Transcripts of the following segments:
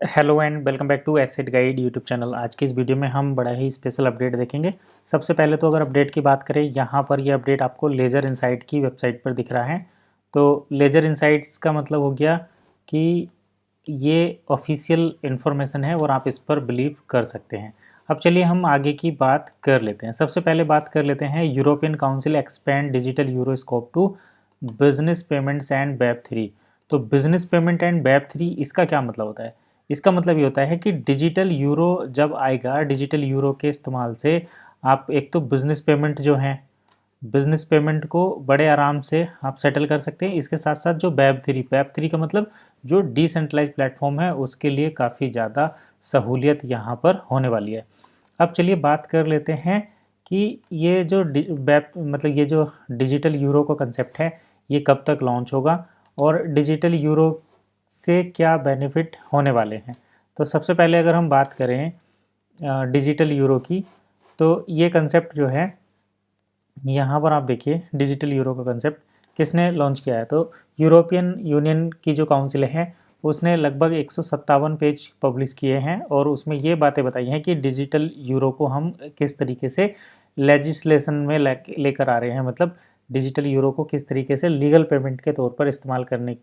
Hello and welcome back to asset guide YouTube channel. आज की इस वीडियो में हम बड़ा ही स्पेशल अपडेट देखेंगे। सबसे पहले तो अगर अपडेट की बात करें, यहाँ पर ये अपडेट आपको लेजर इनसाइट की वेबसाइट पर दिख रहा है। तो लेजर इनसाइट्स का मतलब हो गया कि ये ऑफिशियल इन्फॉर्मेशन है और आप इस पर बिलीव कर सकते हैं। अब चलिए हम आगे की बात कर लेते हैं। सबसे पहले बात कर लेते हैं European council expand digital euro scope to business payments and web 3। तो बिजनेस पेमेंट एंड वेब 3 इसका क्या मतलब होता है? इसका मतलब ये होता है कि डिजिटल यूरो जब आएगा, डिजिटल यूरो के इस्तेमाल से आप एक तो बिजनेस पेमेंट जो है, बिजनेस पेमेंट को बड़े आराम से आप सेटल कर सकते हैं। इसके साथ साथ जो वेब 3 का मतलब जो डिसेंट्रलाइज प्लेटफॉर्म है, उसके लिए काफ़ी ज़्यादा सहूलियत यहाँ पर होने वाली है। अब चलिए बात कर लेते हैं कि ये जो वेब मतलब ये जो डिजिटल यूरो का कंसेप्ट है, ये कब तक लॉन्च होगा और डिजिटल यूरो से क्या बेनिफिट होने वाले हैं। तो सबसे पहले अगर हम बात करें डिजिटल यूरो की, तो ये कंसेप्ट जो है, यहाँ पर आप देखिए डिजिटल यूरो का कंसेप्ट किसने लॉन्च किया है। तो यूरोपियन यूनियन की जो काउंसिल है, उसने लगभग 157 पेज पब्लिश किए हैं और उसमें ये बातें बताई हैं कि डिजिटल यूरो को हम किस तरीके से लेजिस्लेशन में लेकर आ रहे हैं। मतलब डिजिटल यूरो को किस तरीके से लीगल पेमेंट के तौर पर इस्तेमाल करने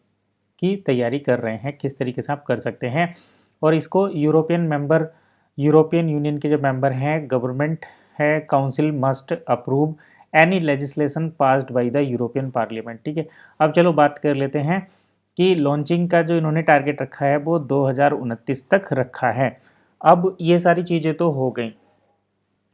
की तैयारी कर रहे हैं, किस तरीके से आप कर सकते हैं। और इसको यूरोपियन यूनियन के जो मेंबर हैं, गवर्नमेंट है, council must approve any legislation passed by the European parliament. ठीक है, अब चलो बात कर लेते हैं कि लॉन्चिंग का जो इन्होंने टारगेट रखा है वो 2029 तक रखा है। अब ये सारी चीज़ें तो हो गई,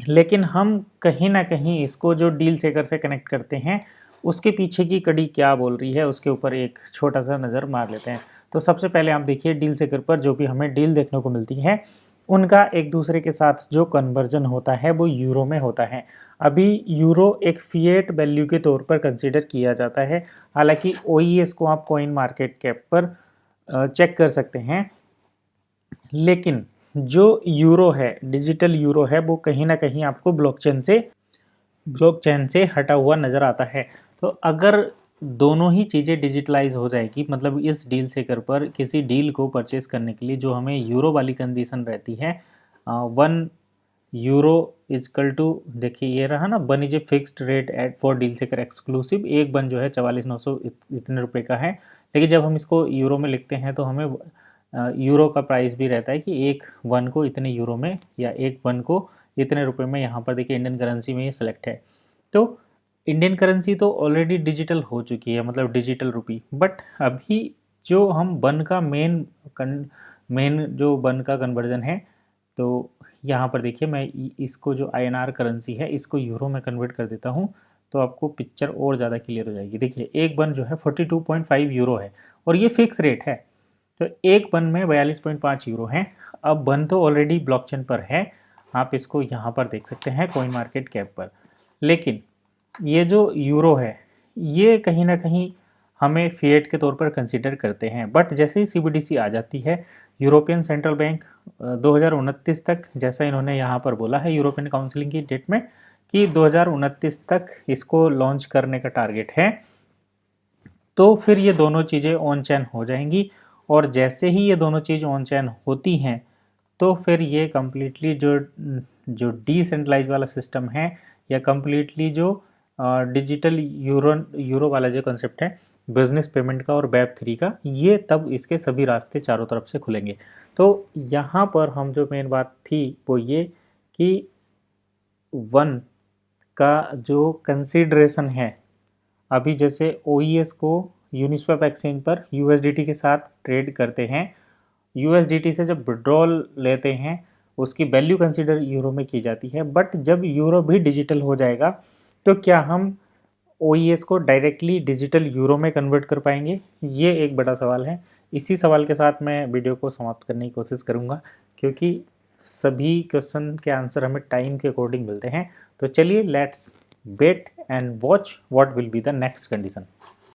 लेकिन हम कहीं ना कहीं इसको जो डील सेकर से कनेक्ट करते हैं, उसके पीछे की कड़ी क्या बोल रही है, उसके ऊपर एक छोटा सा नज़र मार लेते हैं। तो सबसे पहले आप देखिए डील सेकर पर जो भी हमें डील देखने को मिलती है, उनका एक दूसरे के साथ जो कन्वर्जन होता है वो यूरो में होता है। अभी यूरो एक फिएट वैल्यू के तौर पर कंसीडर किया जाता है। हालांकि ओईएस को आप कॉइन मार्केट कैप पर चेक कर सकते हैं, लेकिन जो यूरो है, डिजिटल यूरो है, वो कहीं ना कहीं आपको ब्लॉकचेन से हटा हुआ नज़र आता है। तो अगर दोनों ही चीज़ें डिजिटलाइज हो जाएगी, मतलब इस डील सेकर पर किसी डील को परचेस करने के लिए जो हमें यूरो वाली कंडीशन रहती है, 1 यूरो इजकल टू, देखिए ये रहा ना, 1 is a fixed rate at for deal seeker exclusive. एक बन जो है 44,900 इतने रुपए का है। लेकिन जब हम इसको यूरो में लिखते हैं तो हमें यूरो का प्राइस भी रहता है कि एक वन को इतने यूरो में या एक वन को इतने रुपए में। यहाँ पर देखिए इंडियन करेंसी में ये सिलेक्ट है। तो इंडियन करेंसी तो ऑलरेडी डिजिटल हो चुकी है, मतलब डिजिटल रुपी। बट अभी जो हम वन का मेन जो वन का कन्वर्जन है, तो यहाँ पर देखिए मैं इसको जो आईएनआर करेंसी है, इसको यूरो में कन्वर्ट कर देता हूँ, तो आपको पिक्चर और ज़्यादा क्लियर हो जाएगी। देखिए एक वन जो है 42.5 यूरो है और ये फिक्स रेट है। तो एक वन में 42.5 यूरो है। अब वन तो ऑलरेडी ब्लॉकचेन पर है, आप इसको यहाँ पर देख सकते हैं कॉइन मार्केट कैप पर। लेकिन ये जो यूरो है, ये कहीं ना कहीं हमें फिएट के तौर पर कंसीडर करते हैं। बट जैसे ही सीबीडीसी आ जाती है, यूरोपियन सेंट्रल बैंक 2029 तक, जैसा इन्होंने यहाँ पर बोला है यूरोपियन काउंसिलिंग की डेट में, कि 2029 तक इसको लॉन्च करने का टारगेट है। तो फिर ये दोनों चीज़ें ऑन चैन हो जाएंगी और जैसे ही ये दोनों चीज़ ऑन चैन होती हैं, तो फिर ये कम्प्लीटली जो जो डिसेंट्रलाइज वाला सिस्टम है, या कम्प्लीटली जो डिजिटल यूरो वाला जो कंसेप्ट है बिजनेस पेमेंट का और वेब 3 का, ये तब इसके सभी रास्ते चारों तरफ से खुलेंगे। तो यहाँ पर हम जो मेन बात थी वो ये कि वन का जो कंसिडरेशन है, अभी जैसे ओईएस को यूनिस्वैप एक्सचेंज पर यूएसडीटी के साथ ट्रेड करते हैं, यूएसडीटी से जब विड्रॉल लेते हैं उसकी वैल्यू कंसीडर यूरो में की जाती है। बट जब यूरो भी डिजिटल हो जाएगा, तो क्या हम ओईएस को डायरेक्टली डिजिटल यूरो में कन्वर्ट कर पाएंगे? ये एक बड़ा सवाल है। इसी सवाल के साथ मैं वीडियो को समाप्त करने की कोशिश करूँगा, क्योंकि सभी क्वेश्चन के आंसर हमें टाइम के अकॉर्डिंग मिलते हैं। तो चलिए let's wait and watch what will be the next condition.